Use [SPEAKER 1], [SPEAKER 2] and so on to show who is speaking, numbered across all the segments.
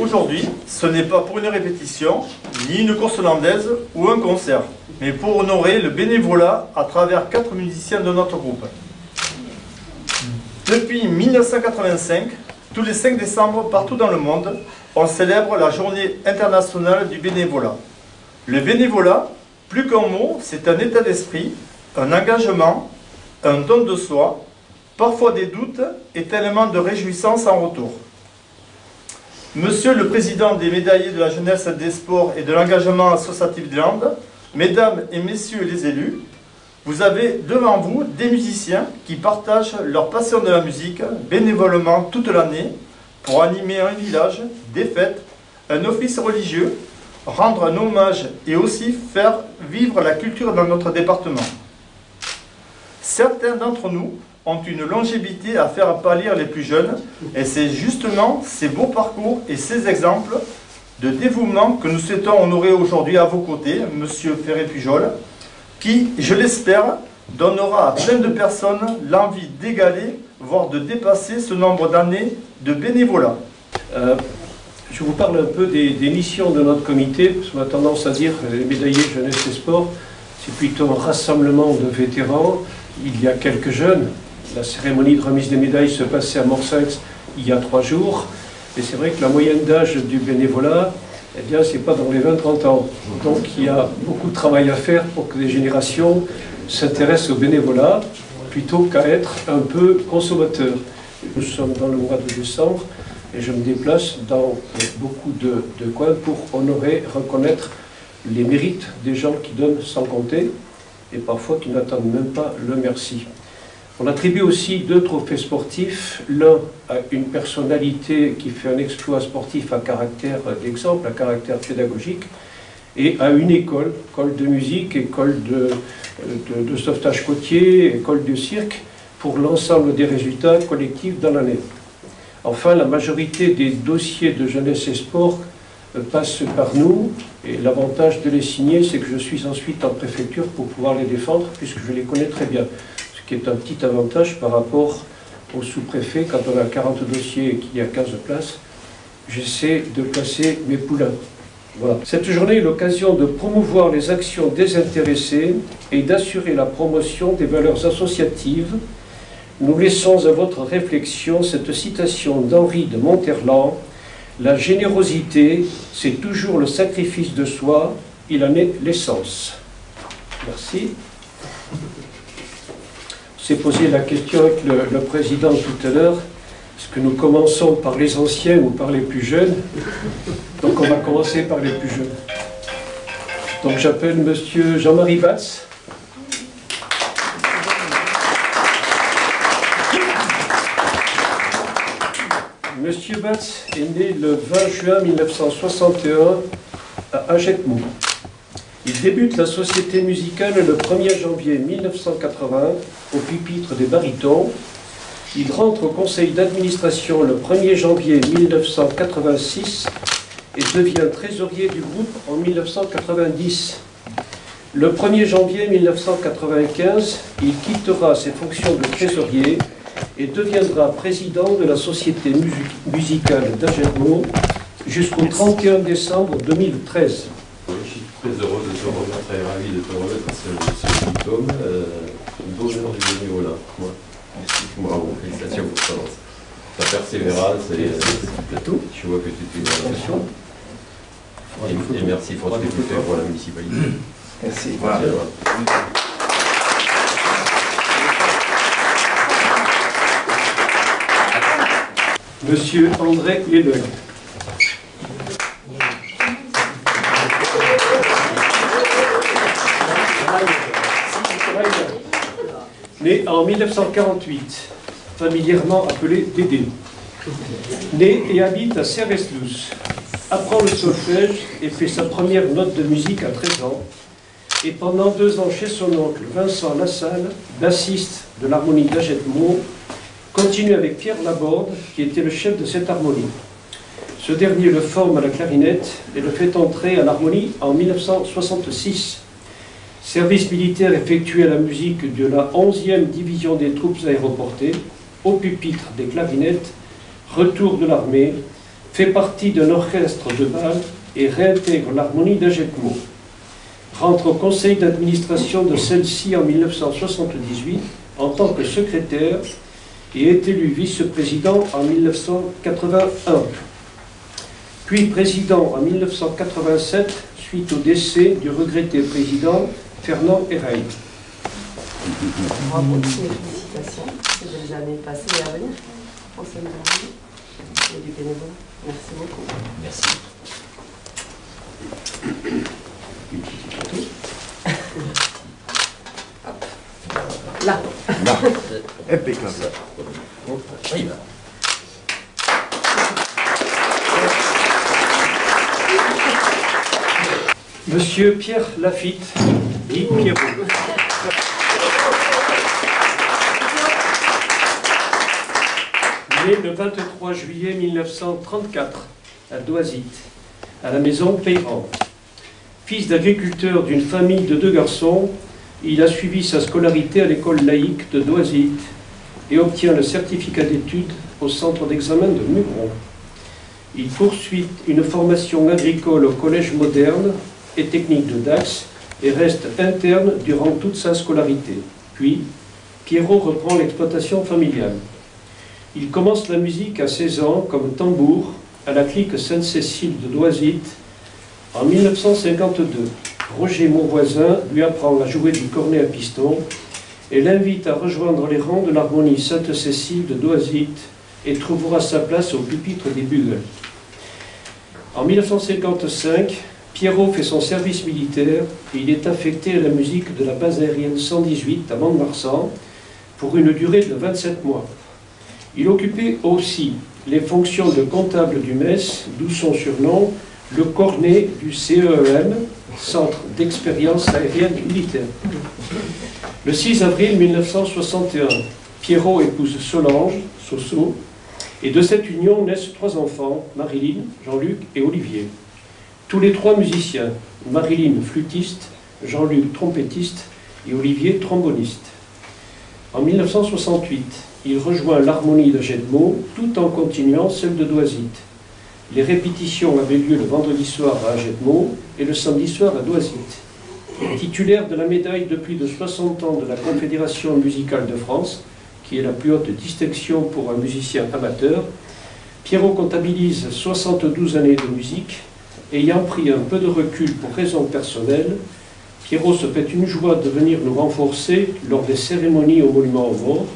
[SPEAKER 1] Aujourd'hui, ce n'est pas pour une répétition, ni une course hollandaise ou un concert, mais pour honorer le bénévolat à travers 4 musiciens de notre groupe. Depuis 1985, tous les 5 décembre, partout dans le monde, on célèbre la journée internationale du bénévolat. Le bénévolat, plus qu'un mot, c'est un état d'esprit, un engagement, un don de soi, parfois des doutes et tellement de réjouissance en retour. Monsieur le Président des médaillés de la jeunesse, des sports et de l'engagement associatif des Landes, Mesdames et Messieurs les élus, vous avez devant vous des musiciens qui partagent leur passion de la musique bénévolement toute l'année pour animer un village, des fêtes, un office religieux, rendre un hommage et aussi faire vivre la culture dans notre département. Certains d'entre nous ont une longévité à faire pâlir les plus jeunes et c'est justement ces beaux parcours et ces exemples de dévouement que nous souhaitons honorer aujourd'hui à vos côtés, Monsieur Ferré-Pujol, qui, je l'espère, donnera à plein de personnes l'envie d'égaler, voire de dépasser ce nombre d'années de bénévolat.
[SPEAKER 2] Je vous parle un peu des missions de notre comité, parce qu'on a tendance à dire que les médaillés jeunesse et sport, c'est plutôt un rassemblement de vétérans. Il y a quelques jeunes. La cérémonie de remise des médailles se passait à Morsaix il y a 3 jours. Et c'est vrai que la moyenne d'âge du bénévolat, eh bien, c'est pas dans les 20-30 ans. Donc il y a beaucoup de travail à faire pour que les générations s'intéressent au bénévolat, plutôt qu'à être un peu consommateurs. Nous sommes dans le mois de décembre et je me déplace dans beaucoup de coins pour honorer, reconnaître les mérites des gens qui donnent sans compter et parfois qui n'attendent même pas le merci. On attribue aussi 2 trophées sportifs, l'un à une personnalité qui fait un exploit sportif à caractère d'exemple, à caractère pédagogique, et à une école de musique, école de sauvetage côtier, école de cirque, pour l'ensemble des résultats collectifs dans l'année. Enfin, la majorité des dossiers de jeunesse et sport passent par nous, et l'avantage de les signer, c'est que je suis ensuite en préfecture pour pouvoir les défendre, puisque je les connais très bien. Ce qui est un petit avantage par rapport au sous-préfet. Quand on a 40 dossiers et qu'il y a 15 places, j'essaie de placer mes poulains. Voilà. Cette journée est l'occasion de promouvoir les actions désintéressées et d'assurer la promotion des valeurs associatives. Nous laissons à votre réflexion cette citation d'Henri de Monterland. La générosité, c'est toujours le sacrifice de soi, il en est l'essence. Merci. On s'est posé la question avec le président tout à l'heure, est-ce que nous commençons par les anciens ou par les plus jeunes? Donc on va commencer par les plus jeunes. Donc j'appelle monsieur Jean-Marie Batz. Monsieur Batz est né le 20 juin 1961 à Agetmou. Il débute la société musicale le 1er janvier 1980 au pupitre des barytons. Il rentre au conseil d'administration le 1er janvier 1986 et devient trésorier du groupe en 1990. Le 1er janvier 1995, il quittera ses fonctions de trésorier et deviendra président de la société musicale d'Agetmou jusqu'au 31 décembre 2013.
[SPEAKER 3] Je suis très heureux de te remettre, très ravi de te remettre ce diplôme, d'honneur du bénévolat. Merci, bravo, félicitations pour ta persévérance et tout. Je vois que tu es une relation. Et merci pour ce que tu fais pour la municipalité.
[SPEAKER 4] Merci.
[SPEAKER 3] Voilà.
[SPEAKER 2] Monsieur André Leleuil. Né en 1948, familièrement appelé Dédé. Né et habite à Serres-Luz. Apprend le solfège et fait sa première note de musique à 13 ans. Et pendant 2 ans chez son oncle Vincent Lassalle, bassiste de l'harmonie d'Agetmou, continue avec Pierre Laborde, qui était le chef de cette harmonie. Ce dernier le forme à la clarinette et le fait entrer à l'harmonie en 1966. Service militaire effectué à la musique de la 11e division des troupes aéroportées, au pupitre des clarinettes, retour de l'armée, fait partie d'un orchestre de bal et réintègre l'harmonie d'Agetmo. Rentre au conseil d'administration de celle-ci en 1978 en tant que secrétaire et est élu vice-président en 1981. Puis président en 1987 suite au décès du regretté président Fernand Héreil.
[SPEAKER 4] Bravo, félicitations. C'est des années passées et à venir. Enseignement et du bénévolat. Merci beaucoup.
[SPEAKER 5] Merci.
[SPEAKER 4] Là.
[SPEAKER 6] Là. Impeccable.
[SPEAKER 5] Oui, bah.
[SPEAKER 2] Monsieur Pierre Lafitte, dit Pierrot. Né le 23 juillet 1934 à Doisite, à la maison Peyran. Fils d'agriculteur d'une famille de 2 garçons, il a suivi sa scolarité à l'école laïque de Doisite et obtient le certificat d'études au centre d'examen de Mugron. Il poursuit une formation agricole au collège moderne et technique de Dax et reste interne durant toute sa scolarité. Puis, Pierrot reprend l'exploitation familiale. Il commence la musique à 16 ans comme tambour à la clique Sainte-Cécile de Doisite. En 1952, Roger Monvoisin lui apprend à jouer du cornet à piston et l'invite à rejoindre les rangs de l'harmonie Sainte-Cécile de Doisite et trouvera sa place au pupitre des Bugles. En 1955, Pierrot fait son service militaire et il est affecté à la musique de la base aérienne 118 à Mont-de-Marsan pour une durée de 27 mois. Il occupait aussi les fonctions de comptable du MES, d'où son surnom, le cornet du CEEM, Centre d'expérience aérienne militaire. Le 6 avril 1961, Pierrot épouse Solange, Soso, et de cette union naissent 3 enfants, Marilyn, Jean-Luc et Olivier. Tous les 3 musiciens, Marilyn flûtiste, Jean-Luc trompettiste et Olivier tromboniste. En 1968, il rejoint l'harmonie d'Agetmo tout en continuant celle de Doisite. Les répétitions avaient lieu le vendredi soir à Agetmo et le samedi soir à Doisite. Titulaire de la médaille de plus de 60 ans de la Confédération musicale de France, qui est la plus haute distinction pour un musicien amateur, Pierrot comptabilise 72 années de musique. Ayant pris un peu de recul pour raisons personnelles, Pierrot se fait une joie de venir nous renforcer lors des cérémonies au Monument aux Morts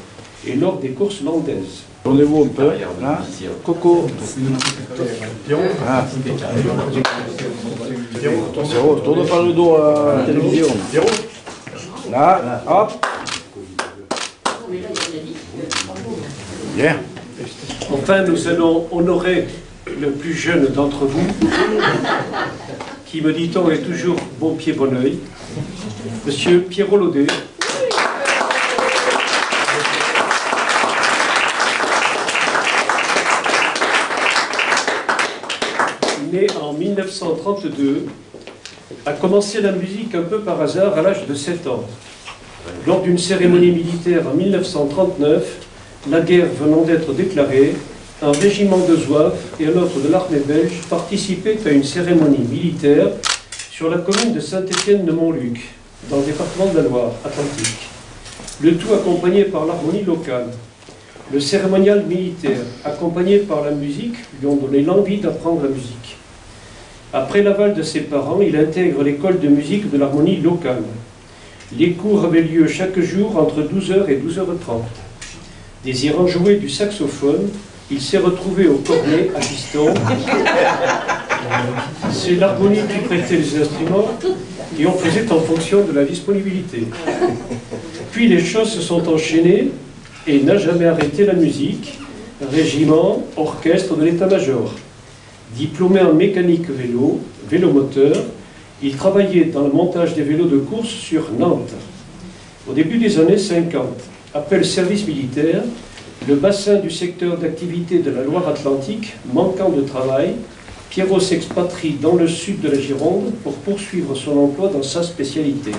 [SPEAKER 2] et lors des courses landaises.
[SPEAKER 6] Tournez-vous un peu. Hein? Coco. Ah. Pierrot, tourne pas le dos à la télévision. Là, hop. Bien.
[SPEAKER 2] Enfin, nous allons honorer le plus jeune d'entre vous, qui, me dit-on, est toujours bon pied, bon oeil, Monsieur Pierrot Laudet. Né en 1932, a commencé la musique un peu par hasard à l'âge de 7 ans. Lors d'une cérémonie militaire en 1939, la guerre venant d'être déclarée, un régiment de Zouaves et un autre de l'armée belge participaient à une cérémonie militaire sur la commune de Saint-Étienne-de-Montluc, dans le département de la Loire-Atlantique. Le tout accompagné par l'harmonie locale. Le cérémonial militaire, accompagné par la musique, lui ont donné l'envie d'apprendre la musique. Après l'aval de ses parents, il intègre l'école de musique de l'harmonie locale. Les cours avaient lieu chaque jour entre 12h et 12h30. Désirant jouer du saxophone, il s'est retrouvé au cornet à piston. C'est l'harmonie qui prêtait les instruments et on faisait en fonction de la disponibilité. Puis les choses se sont enchaînées et n'a jamais arrêté la musique, régiment, orchestre de l'état-major. Diplômé en mécanique vélo, vélomoteur, il travaillait dans le montage des vélos de course sur Nantes. Au début des années 50, après le service militaire, le bassin du secteur d'activité de la Loire-Atlantique manquant de travail, Pierrot s'expatrie dans le sud de la Gironde pour poursuivre son emploi dans sa spécialité.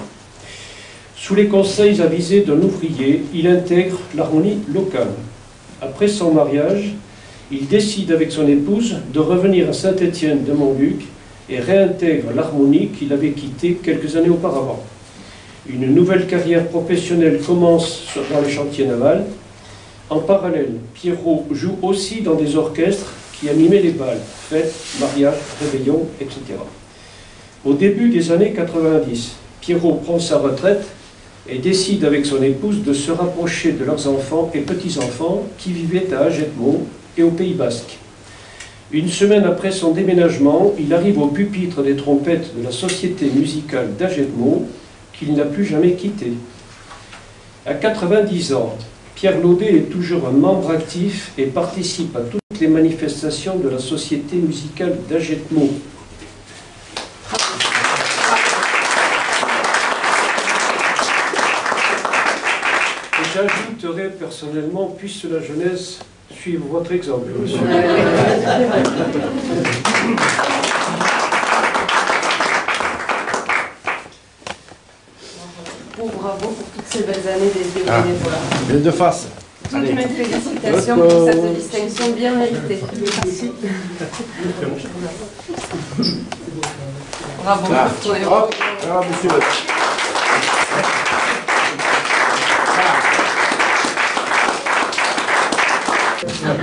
[SPEAKER 2] Sous les conseils avisés d'un ouvrier, il intègre l'harmonie locale. Après son mariage, il décide avec son épouse de revenir à Saint-Étienne-de-Montluc et réintègre l'harmonie qu'il avait quittée quelques années auparavant. Une nouvelle carrière professionnelle commence dans les chantiers navals. En parallèle, Pierrot joue aussi dans des orchestres qui animaient les bals, fêtes, mariages, réveillons, etc. Au début des années 90, Pierrot prend sa retraite et décide avec son épouse de se rapprocher de leurs enfants et petits-enfants qui vivaient à Agetmau et au Pays Basque. Une semaine après son déménagement, il arrive au pupitre des trompettes de la Société musicale d'Agetmau qu'il n'a plus jamais quitté. À 90 ans, Pierre Laudet est toujours un membre actif et participe à toutes les manifestations de la Société musicale d'Agetmau. Et j'ajouterai personnellement, puisse la jeunesse suivre votre exemple, monsieur.
[SPEAKER 4] Bravo pour toutes ces belles années des bénévolat.
[SPEAKER 6] Les deux faces.
[SPEAKER 4] Toutes mes félicitations pour cette distinction bien méritée. Merci. Bravo.
[SPEAKER 6] Là, hop, là, monsieur.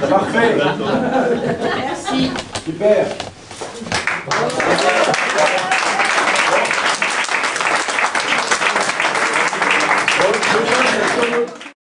[SPEAKER 6] Parfait.
[SPEAKER 4] Merci.
[SPEAKER 6] Super.